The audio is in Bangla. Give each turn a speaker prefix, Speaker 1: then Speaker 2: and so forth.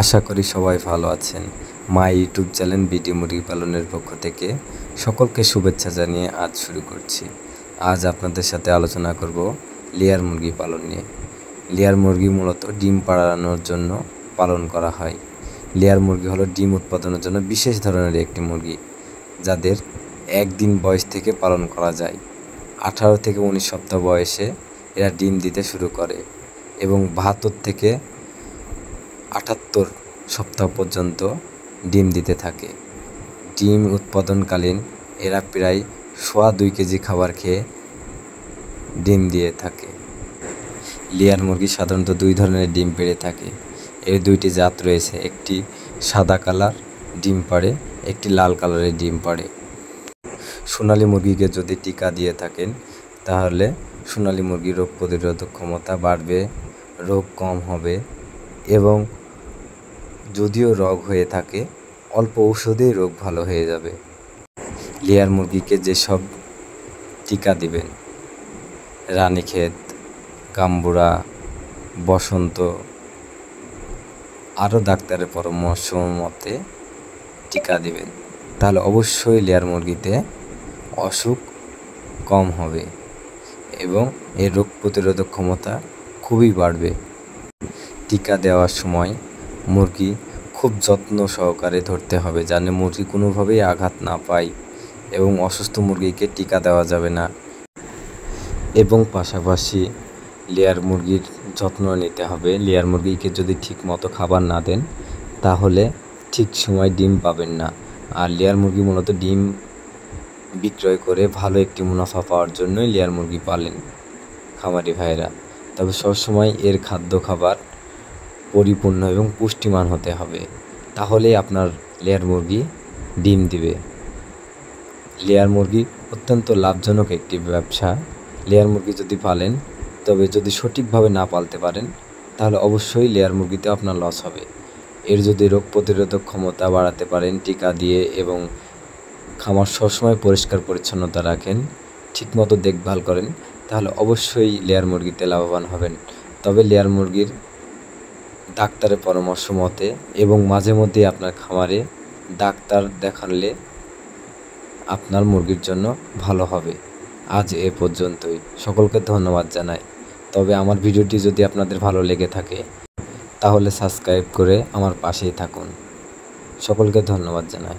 Speaker 1: আশা করি সবাই ভালো আছেন। মাই ইউটিউব চ্যানেল বিডি মুরগি পালনের পক্ষ থেকে সকলকে শুভেচ্ছা জানিয়ে আজ শুরু করছি। আজ আপনাদের সাথে আলোচনা করব লেয়ার মুরগি পালন নিয়ে। লেয়ার মুরগি মূলত ডিম পাড়ানোর জন্য পালন করা হয়। লেয়ার মুরগি হলো ডিম উৎপাদনের জন্য বিশেষ ধরনের একটি মুরগি, যাদের একদিন বয়স থেকে পালন করা যায়। 18 থেকে 19 সপ্তাহ বয়সে এরা ডিম দিতে শুরু করে এবং 72 থেকে 78 সপ্তাহ পর্যন্ত ডিম দিতে থাকে। ডিম উৎপাদনকালীন এরা প্রায় 2.25 কেজি খাবার খেয়ে ডিম দিয়ে থাকে। লেয়ার মুরগি সাধারণত 2 ধরনের ডিম পেড়ে থাকে। এর 2টি জাত রয়েছে, একটি সাদা কালার ডিম পাড়ে, একটি লাল কালারের ডিম পাড়ে। সোনালী মুরগিকে যদি টিকা দিয়ে থাকেন তাহলে সোনালী মুরগির রোগ প্রতিরোধক ক্ষমতা বাড়বে, রোগ কম হবে এবং যদিও রোগ হয়ে থাকে অল্প ঔষধেই রোগ ভালো হয়ে যাবে। লেয়ার মুরগিকে যেসব টিকা দিবেন, রানীক্ষেত, গাম্বুরা, বসন্ত, আরও ডাক্তারের পরামর্শ মতে টিকা দিবেন, তাহলে অবশ্যই লেয়ার মুরগিতে অসুখ কম হবে এবং এর রোগ প্রতিরোধক ক্ষমতা খুবই বাড়বে। টিকা দেওয়ার সময় মুরগি খুব যত্ন সহকারে ধরতে হবে, যেন মুরগি কোনোভাবেই আঘাত না পায় এবং অসুস্থ মুরগিকে টিকা দেওয়া যাবে না। এবং পাশাপাশি লেয়ার মুরগির যত্ন নিতে হবে। লেয়ার মুরগিকে যদি ঠিক মতো খাবার না দেন তাহলে ঠিক সময় ডিম পাবেন না। আর লেয়ার মুরগি মূলত ডিম বিক্রয় করে ভালো একটি মুনাফা পাওয়ার জন্যই লেয়ার মুরগি পালেন খামারি ভাইয়েরা। তবে সবসময় এর খাদ্য খাবার পরিপূর্ণ এবং পুষ্টিমান হতে হবে, তাহলেই আপনার লেয়ার মুরগি ডিম দিবে। লেয়ার মুরগি অত্যন্ত লাভজনক একটি ব্যবসা। লেয়ার মুরগি যদি পালেন, তবে যদি সঠিকভাবে না পালতে পারেন তাহলে অবশ্যই লেয়ার মুরগিতে আপনার লস হবে। এর যদি রোগ প্রতিরোধক ক্ষমতা বাড়াতে পারেন টিকা দিয়ে এবং খামার সবসময় পরিষ্কার পরিচ্ছন্নতা রাখেন, ঠিকমতো দেখভাল করেন, তাহলে অবশ্যই লেয়ার মুরগিতে লাভবান হবেন। তবে লেয়ার মুরগির ডাক্তারের পরামর্শ মতে এবং মাঝে মধ্যে আপনার খামারে ডাক্তার দেখালে আপনার মুরগির জন্য ভালো হবে। আজ এ পর্যন্তই। সকলকে ধন্যবাদ জানাই। তবে আমার ভিডিওটি যদি আপনাদের ভালো লেগে থাকে তাহলে সাবস্ক্রাইব করে আমার পাশেই থাকুন। সকলকে ধন্যবাদ জানাই।